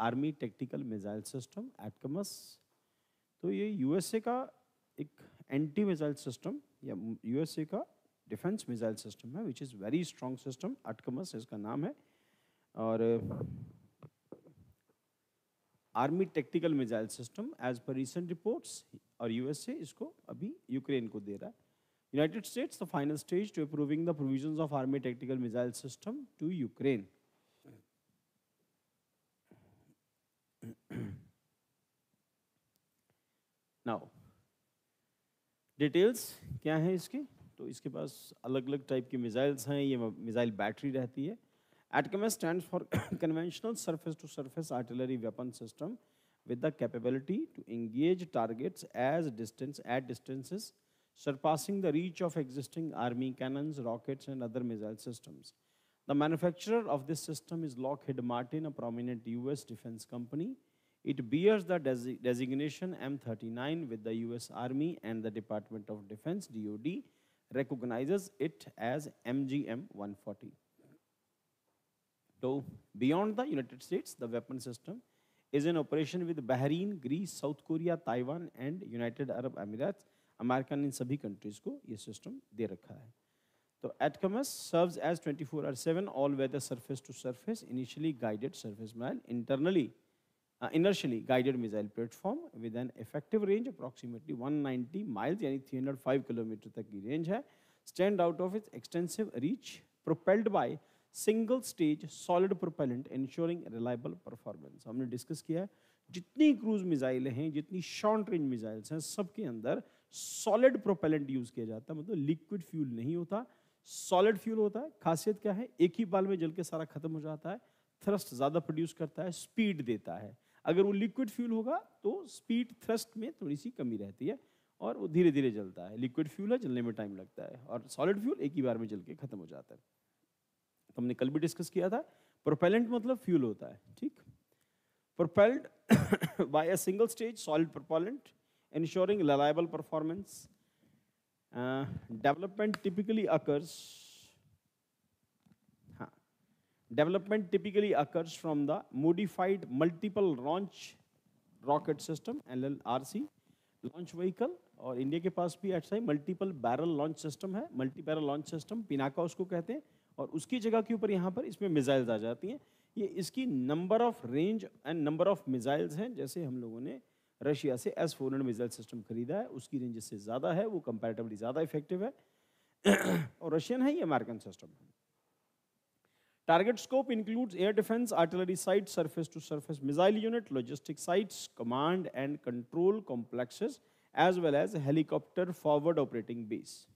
Army tactical missile system ATACMS. तो ये USA का एक एंटी मिसाइल सिस्टम या यूएसए का डिफेंस मिसाइल सिस्टम है which is very strong system. ATACMS इसका नाम है। और army tactical missile system as per recent reports, और यूएसए इसको अभी यूक्रेन को दे रहा है। United States the final stage to approving the provisions of army tactical missile system to Ukraine. Now details क्या है इसकी, तो इसके पास अलग अलग टाइप की मिसाइल्स हैं। ये मिसाइल बैटरी रहती है। ATACMS stands for Conventional Surface to Surface Artillery Weapon System with the capability to engage targets at distances surpassing the reach of existing army cannons, rockets, and other missile systems. The manufacturer of this system is Lockheed Martin, a prominent US defense company. It bears the designation M39 with the US Army, and the Department of Defense, DoD, recognizes it as MGM 140. So, beyond the United States, the weapon system is in operation with Bahrain, Greece, South Korea, Taiwan, and United Arab Emirates. American इन सभी countries को ये system दे रखा है। तो ATACMS serves as 24/7 all weather surface to surface inertially guided surface missile inertially guided missile platform with an effective range approximately 190 miles यानी 305 kilometre तक की रेंज है। Stand out of its extensive reach, propelled by single stage solid propellant ensuring reliable performance। हमने discuss किया है जितनी cruise missile हैं, जितनी शॉर्ट रेंज मिसाइल्स हैं, सबके अंदर सॉलिड प्रोपेलेंट यूज किया जाता है। मतलब लिक्विड फ्यूल नहीं होता, सॉलिड फ्यूल होता है। खासियत क्या है, एक ही बार में जल के सारा खत्म हो जाता है, थ्रस्ट ज्यादा प्रोड्यूस करता है, स्पीड देता है। अगर वो लिक्विड फ्यूल होगा तो स्पीड थ्रस्ट में थोड़ी सी कमी रहती है और वो धीरे धीरे जलता है। लिक्विड फ्यूल है, जलने में टाइम लगता है, और सॉलिड फ्यूल एक ही बार में जल के खत्म हो जाता है। तो हमने कल भी डिस्कस किया था, प्रोपेलेंट मतलब फ्यूल होता है, ठीक। Propelled by a single stage solid propellant ensuring reliable performance. Development typically occurs from the modified multiple launch rocket system LLRC launch vehicle, और इंडिया के पास भी ऐसा ही मल्टीपल बैरल लॉन्च सिस्टम है। Multi barrel launch system Pinaka उसको कहते हैं, और उसकी जगह के ऊपर यहाँ पर इसमें मिसाइल्स आ जाती हैं। ये इसकी number of range and number of missiles हैं। जैसे हम लोगों ने रशिया से S-400 मिसाइल सिस्टम खरीदा है, उसकी रेंज इससे ज़्यादा है, वो कंपैरेटिवली ज़्यादा इफेक्टिव है। और रशियन है, ये अमेरिकन सिस्टम है। Target scope includes air defence, artillery site, surface to surface missile unit, logistic sites, command and control complexes, as well as helicopter forward operating base.